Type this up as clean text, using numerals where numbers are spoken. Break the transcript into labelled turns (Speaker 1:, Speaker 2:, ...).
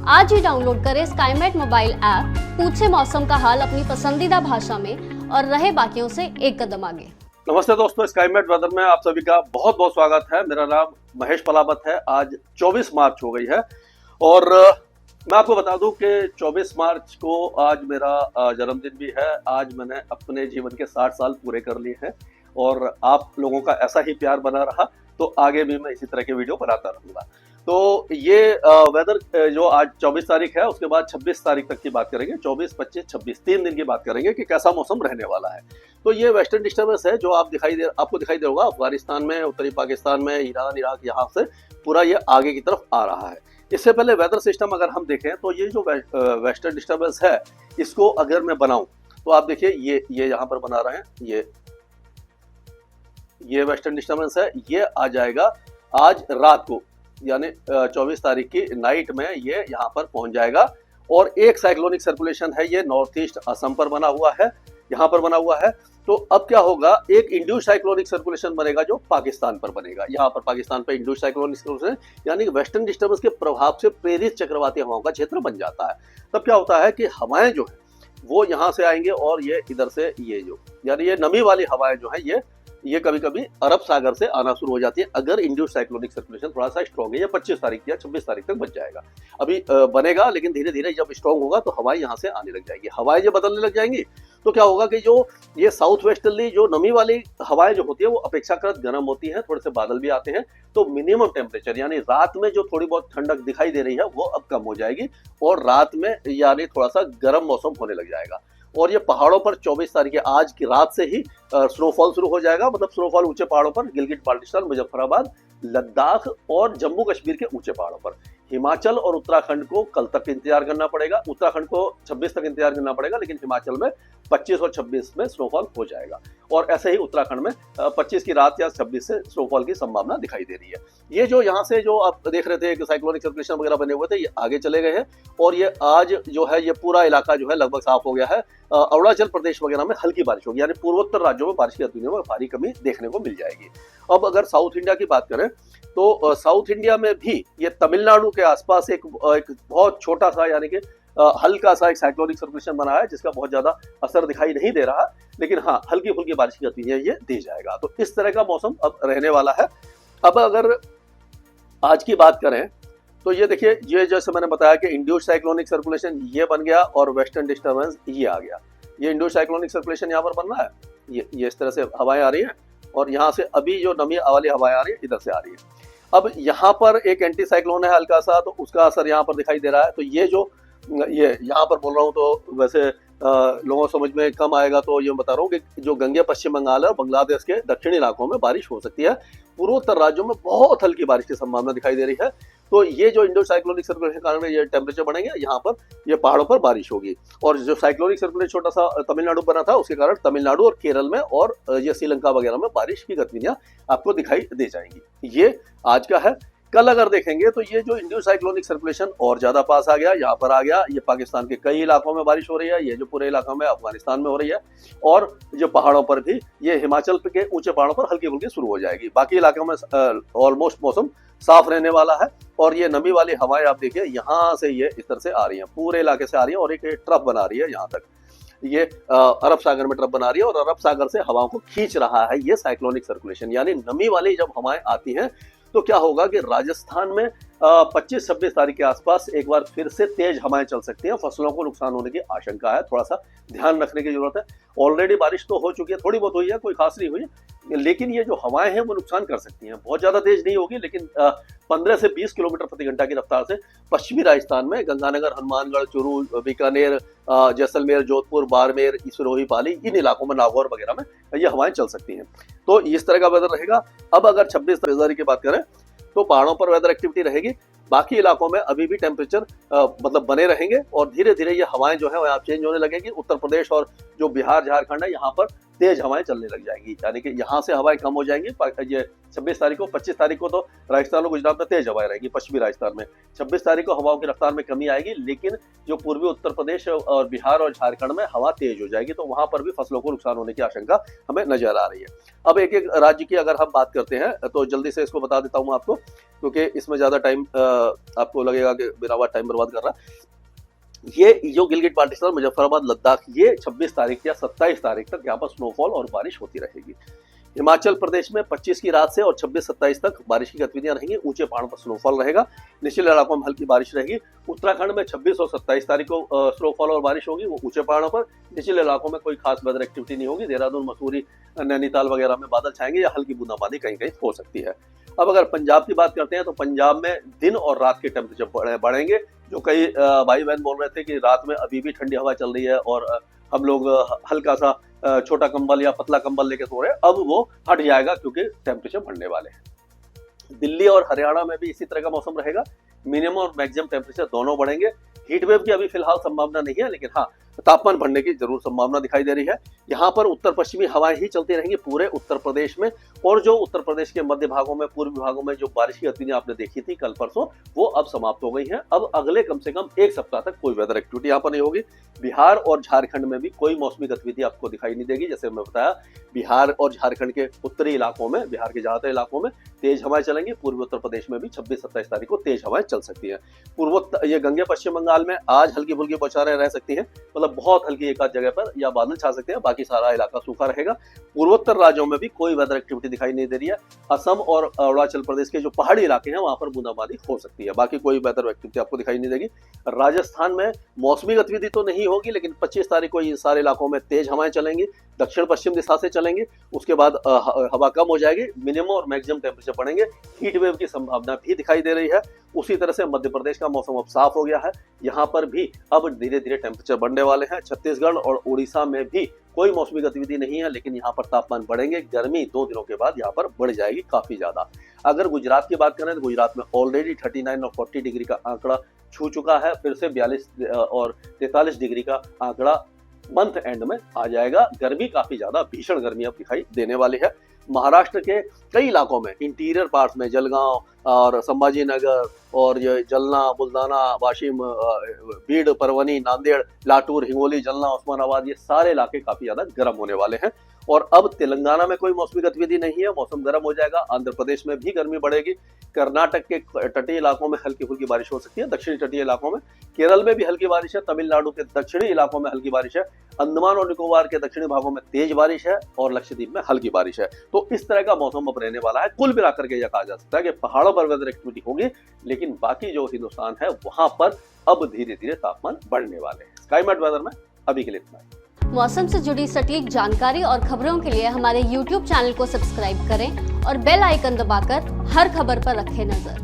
Speaker 1: आज ही डाउनलोड करें Skymet mobile app, पूछे मौसम का हाल अपनी पसंदीदा भाषा में और रहे बाकियों से एक कदम आगे।
Speaker 2: नमस्ते दोस्तों, स्काईमेट वेदर में आप सभी का बहुत बहुत स्वागत है। मेरा नाम महेश पलावत है। आज 24 मार्च हो गई है और मैं आपको बता दूं कि 24 मार्च को आज मेरा जन्मदिन भी है। आज मैंने अपने जीवन के 60 साल पूरे कर लिए हैं और आप लोगों का ऐसा ही प्यार बना रहा तो आगे भी मैं इसी तरह के वीडियो बनाता रहूंगा। तो ये वेदर जो आज 24 तारीख है, उसके बाद 26 तारीख तक की बात करेंगे। 24, 25, 26 3 दिन की बात करेंगे कि कैसा मौसम रहने वाला है। तो ये वेस्टर्न डिस्टर्बेंस है जो आपको दिखाई दे होगा अफगानिस्तान में, उत्तरी पाकिस्तान में, ईरान, इराक, यहाँ से पूरा ये आगे की तरफ आ रहा है। इससे पहले वेदर सिस्टम अगर हम देखें तो ये जो वेस्टर्न डिस्टर्बेंस है, इसको अगर मैं बनाऊं तो आप देखिए ये यहाँ पर बना रहे हैं, ये वेस्टर्न डिस्टर्बेंस है। ये आ जाएगा आज रात को, यानी 24 तारीख की नाइट में ये यहाँ पर पहुंच जाएगा। और एक साइक्लोनिक सर्कुलेशन है, ये नॉर्थ ईस्ट असम पर बना हुआ है, यहाँ पर बना हुआ है। तो अब क्या होगा, एक इंड्यूस साइक्लोनिक सर्कुलेशन बनेगा जो पाकिस्तान पर बनेगा। यहाँ पर पाकिस्तान पर इंड्यूस साइक्लोनिक सर्कुलेशन यानी वेस्टर्न डिस्टर्बेंस के प्रभाव से प्रेरित चक्रवाती हवाओं का क्षेत्र बन जाता है। तब क्या होता है कि हवाएं जो है वो यहाँ से आएंगे और ये इधर से यानी ये नमी वाली हवाएं जो है ये कभी कभी अरब सागर से आना शुरू हो जाती है अगर इंड्यूस साइक्लोनिक सर्कुलेशन थोड़ा सा स्ट्रॉन्ग है। ये 25 तारीख या 26 तारीख तक बच जाएगा। अभी बनेगा, लेकिन धीरे धीरे जब स्ट्रॉन्ग होगा तो हवाएं यहाँ से आने लग जाएगी। हवाएं जब बदलने लग जाएंगी तो क्या होगा कि जो ये साउथ वेस्टर्ली जो नमी वाली हवाएं जो होती है वो अपेक्षाकृत गर्म होती हैं, थोड़े से बादल भी आते हैं। तो मिनिमम टेम्परेचर यानी रात में जो थोड़ी बहुत ठंडक दिखाई दे रही है वो अब कम हो जाएगी और रात में यानी थोड़ा सा गर्म मौसम होने लग जाएगा। और ये पहाड़ों पर 24 तारीख आज की रात से ही स्नोफॉल शुरू हो जाएगा। मतलब स्नोफॉल ऊंचे पहाड़ों पर, गिलगिट बाल्टिस्तान, मुजफ्फराबाद, लद्दाख और जम्मू कश्मीर के ऊंचे पहाड़ों पर। हिमाचल और उत्तराखंड को कल तक इंतजार करना पड़ेगा, उत्तराखंड को 26 तक इंतजार करना पड़ेगा, लेकिन हिमाचल में 25 और 26 में स्नोफॉल हो जाएगा। और ऐसे ही उत्तराखंड में 25 की रात या 26 से स्नोफॉल की संभावना दिखाई दे रही है। ये जो यहाँ से जो आप देख रहे थे कि साइक्लोनिक सर्कुलेशन वगैरह बने हुए थे, ये आगे चले गए हैं और ये आज जो है ये पूरा इलाका जो है लगभग साफ हो गया है। अरुणाचल प्रदेश वगैरह में हल्की बारिश होगी, यानी पूर्वोत्तर राज्यों में बारिश की गतिविधियों में भारी कमी देखने को मिल जाएगी। अब अगर साउथ इंडिया की बात करें तो साउथ इंडिया में भी ये तमिलनाडु के आसपास एक बहुत छोटा सा यानी कि हल्का सा एक साइक्लोनिक सर्कुलेशन बना है जिसका बहुत ज्यादा असर दिखाई नहीं दे रहा, लेकिन हाँ हल्की फुल्की बारिश की गतिविधियां ये दे जाएगा। तो इस तरह का मौसम अब रहने वाला है। अब अगर आज की बात करें तो ये देखिए, ये जैसे मैंने बताया कि इंड्यूस साइक्लोनिक सर्कुलेशन ये बन गया और वेस्टर्न डिस्टर्बेंस ये आ गया। ये इंड्यूस साइक्लोनिक सर्कुलेशन यहाँ पर बन रहा है, ये इस तरह से हवाएं आ रही हैं और यहाँ से अभी जो नमी वाली हवाएं आ रही है इधर से आ रही है। अब यहाँ पर एक एंटी साइक्लोन है हल्का सा, तो उसका असर यहाँ पर दिखाई दे रहा है। तो ये यहाँ पर बोल रहा हूँ तो वैसे लोगों समझ में कम आएगा, तो ये बता रहा हूँ कि जो गंगे पश्चिम बंगाल है और बांग्लादेश के दक्षिणी इलाकों में बारिश हो सकती है। पूर्वोत्तर राज्यों में बहुत हल्की बारिश की संभावना दिखाई दे रही है। तो ये जो इंडो साइक्लोनिक सर्कुलेशन के कारण ये टेम्परेचर बढ़ेंगे, यहाँ पर ये पहाड़ों पर बारिश होगी। और जो साइक्लोनिक सर्कुलेशन छोटा सा तमिलनाडु बना था उसके कारण तमिलनाडु और केरल में और ये श्रीलंका वगैरह में बारिश की गतिविधियां आपको दिखाई दे जाएंगी। ये आज का है। कल अगर देखेंगे तो ये जो इंडो साइक्लोनिक सर्कुलेशन और ज्यादा पास आ गया, यहाँ पर आ गया। ये पाकिस्तान के कई इलाकों में बारिश हो रही है, ये जो पूरे इलाकों में अफगानिस्तान में हो रही है और जो पहाड़ों पर भी ये हिमाचल के ऊंचे पहाड़ों पर हल्की फुल्की शुरू हो जाएगी। बाकी इलाकों में ऑलमोस्ट मौसम साफ रहने वाला है। और ये नमी वाली हवाएं आप देखिए यहाँ से ये इस तरह से आ रही है, पूरे इलाके से आ रही है और एक ट्रफ बना रही है। यहाँ तक ये अरब सागर में ट्रफ बना रही है और अरब सागर से हवाओं को खींच रहा है ये साइक्लोनिक सर्कुलेशन। यानी नमी वाली जब हवाएं आती हैं तो क्या होगा कि राजस्थान में 25-26 तारीख के आसपास एक बार फिर से तेज हवाएं चल सकती हैं। फसलों को नुकसान होने की आशंका है, थोड़ा सा ध्यान रखने की जरूरत है। ऑलरेडी बारिश तो हो चुकी है, थोड़ी बहुत हुई है, कोई खास नहीं हुई, लेकिन ये जो हवाएं हैं वो नुकसान कर सकती हैं। बहुत ज्यादा तेज नहीं होगी, लेकिन 15 से 20 किलोमीटर प्रति घंटा की रफ्तार से पश्चिमी राजस्थान में गंगानगर, हनुमानगढ़, चूरू, बीकानेर, जैसलमेर, जोधपुर, बाड़मेर, सिरोही, पाली, इन इलाकों में, नागौर वगैरह में ये हवाएं चल सकती हैं। तो इस तरह का वेदर रहेगा। अब अगर 26 तारीख की बात करें तो पहाड़ों पर वेदर एक्टिविटी रहेगी। बाकी इलाकों में अभी भी टेम्परेचर मतलब बने रहेंगे और धीरे धीरे ये हवाएं जो है वहाँ चेंज होने लगेगी। उत्तर प्रदेश और जो बिहार, झारखंड है यहाँ पर तेज हवाएं चलने लग जाएंगी, यानी कि यहाँ से हवाएं कम हो जाएंगी। ये 26 तारीख को, 25 तारीख को तो राजस्थान और गुजरात में तेज हवाएं रहेंगी, पश्चिमी राजस्थान में। 26 तारीख को हवाओं की रफ्तार में कमी आएगी, लेकिन जो पूर्वी उत्तर प्रदेश और बिहार और झारखंड में हवा तेज हो जाएगी, तो वहां पर भी फसलों को नुकसान होने की आशंका हमें नजर आ रही है। अब एक एक राज्य की अगर हम बात करते हैं तो जल्दी से इसको बता देता हूं आपको, क्योंकि इसमें ज्यादा टाइम आपको लगेगा कि मेरा बात टाइम बर्बाद कर रहा है। ये जो गिलगित बाल्टिस्तान, मुजफ्फराबाद, लद्दाख, ये 26 तारीख या 27 तारीख तक यहाँ पर स्नोफॉल और बारिश होती रहेगी। हिमाचल प्रदेश में 25 की रात से और 26-27 तक बारिश की गतिविधियां रहेंगी। ऊंचे पहाड़ों पर स्नोफॉल रहेगा, निचले इलाकों में हल्की बारिश रहेगी। उत्तराखंड में 26 और 27 तारीख को स्नोफॉल और बारिश होगी, वो ऊंचे पहाड़ों पर। निचले इलाकों में कोई खास वेदर एक्टिविटी नहीं होगी। देहरादून, मसूरी, नैनीताल वगैरह में बादल छाएंगे या हल्की बूंदाबांदी कहीं कहीं हो सकती है। अब अगर पंजाब की बात करते हैं तो पंजाब में दिन और रात के टेम्परेचर बढ़ेंगे। जो कई भाई बहन बोल रहे थे कि रात में अभी भी ठंडी हवा चल रही है और हम लोग हल्का सा छोटा कंबल या पतला कंबल लेके सो रहे हैं, अब वो हट जाएगा क्योंकि टेम्परेचर बढ़ने वाले हैं। दिल्ली और हरियाणा में भी इसी तरह का मौसम रहेगा। मिनिमम और मैक्सिमम टेम्परेचर दोनों बढ़ेंगे। हीट वेव की अभी फिलहाल संभावना नहीं है, लेकिन हाँ, तापमान बढ़ने की जरूर संभावना दिखाई दे रही है। यहाँ पर उत्तर पश्चिमी हवाएं ही चलती रहेंगी पूरे उत्तर प्रदेश में, और जो उत्तर प्रदेश के मध्य भागों में, पूर्वी भागों में जो बारिश की गतिविधियां आपने देखी थी कल परसों, वो अब समाप्त हो गई हैं। अब अगले कम से कम एक सप्ताह तक कोई वेदर एक्टिविटी यहाँ पर नहीं होगी। बिहार और झारखंड में भी कोई मौसमी गतिविधि आपको दिखाई नहीं देगी। जैसे मैं बताया, बिहार और झारखंड के उत्तरी इलाकों में, बिहार के ज्यादातर इलाकों में तेज हवाएं चलेंगी। पूर्वी उत्तर प्रदेश में भी 26-27 तारीख को तेज हवाएं चल सकती है। पूर्वोत्तर, ये गंगे पश्चिम बंगाल में आज हल्की फुल्की बौछारें रह सकती हैं, मतलब बहुत हल्की एक आध जगह पर, या बादल छा सकते हैं, बाकी सारा इलाका सूखा रहेगा। पूर्वोत्तर राज्यों में भी कोई वेदर एक्टिविटी दिखाई नहीं दे रही है। असम और अरुणाचल प्रदेश के जो पहाड़ी इलाके हैं वहां पर बूंदाबांदी हो सकती है, बाकी कोई वेदर एक्टिविटी आपको दिखाई नहीं देगी। राजस्थान में मौसमी गतिविधि तो नहीं होगी, लेकिन 25 तारीख को इन सारे इलाकों में तेज हवाएं चलेंगी, दक्षिण पश्चिम दिशा से चलेंगी। उसके बाद हवा कम हो जाएगी, मिनिमम और मैक्सिमम टेम्परेचर बढ़ेंगे। हीट वेव की संभावना भी दिखाई दे रही है। उसी तरह से मध्य प्रदेश का मौसम अब साफ हो गया है, यहाँ पर भी अब धीरे धीरे टेम्परेचर बढ़ने वाले हैं। छत्तीसगढ़ और उड़ीसा में भी कोई मौसमी गतिविधि नहीं है, लेकिन यहाँ पर तापमान बढ़ेंगे। गर्मी 2 दिनों के बाद यहाँ पर बढ़ जाएगी काफी ज्यादा। अगर गुजरात की बात करें तो गुजरात में ऑलरेडी 39 और 40 डिग्री का आंकड़ा छू चुका है। फिर से 42 और 43 डिग्री का आंकड़ा मंथ एंड में आ जाएगा। गर्मी काफी ज्यादा भीषण गर्मी अब दिखाई देने वाली है। महाराष्ट्र के कई इलाकों में, इंटीरियर पार्ट्स में, जलगांव और संभाजी नगर और ये जलना, बुलढाना, वाशिम, बीड, परवनी, नांदेड़, लातूर, हिंगोली, जलना, उस्मानाबाद, ये सारे इलाके काफी ज्यादा गर्म होने वाले हैं। और अब तेलंगाना में कोई मौसमी गतिविधि नहीं है, मौसम गर्म हो जाएगा। आंध्र प्रदेश में भी गर्मी बढ़ेगी। कर्नाटक के तटीय इलाकों में हल्की फुल्की बारिश हो सकती है, दक्षिणी तटीय इलाकों में। केरल में भी हल्की बारिश है। तमिलनाडु के दक्षिणी इलाकों में हल्की बारिश है। अंडमान और निकोबार के दक्षिणी भागों में तेज बारिश है और लक्षद्वीप में हल्की बारिश है। तो इस तरह का मौसम अब रहने वाला है। कुल मिलाकर के यह कहा जा सकता है कि पहाड़ों पर वेदर एक्टिविटी होगी, लेकिन बाकी जो हिंदुस्तान है वहां पर अब धीरे धीरे तापमान बढ़ने वाले हैं। स्काईमेट वेदर में अभी के लिए इतना ही।
Speaker 1: मौसम से जुड़ी सटीक जानकारी और खबरों के लिए हमारे YouTube चैनल को सब्सक्राइब करें और बेल आइकन दबाकर हर खबर पर रखें नजर।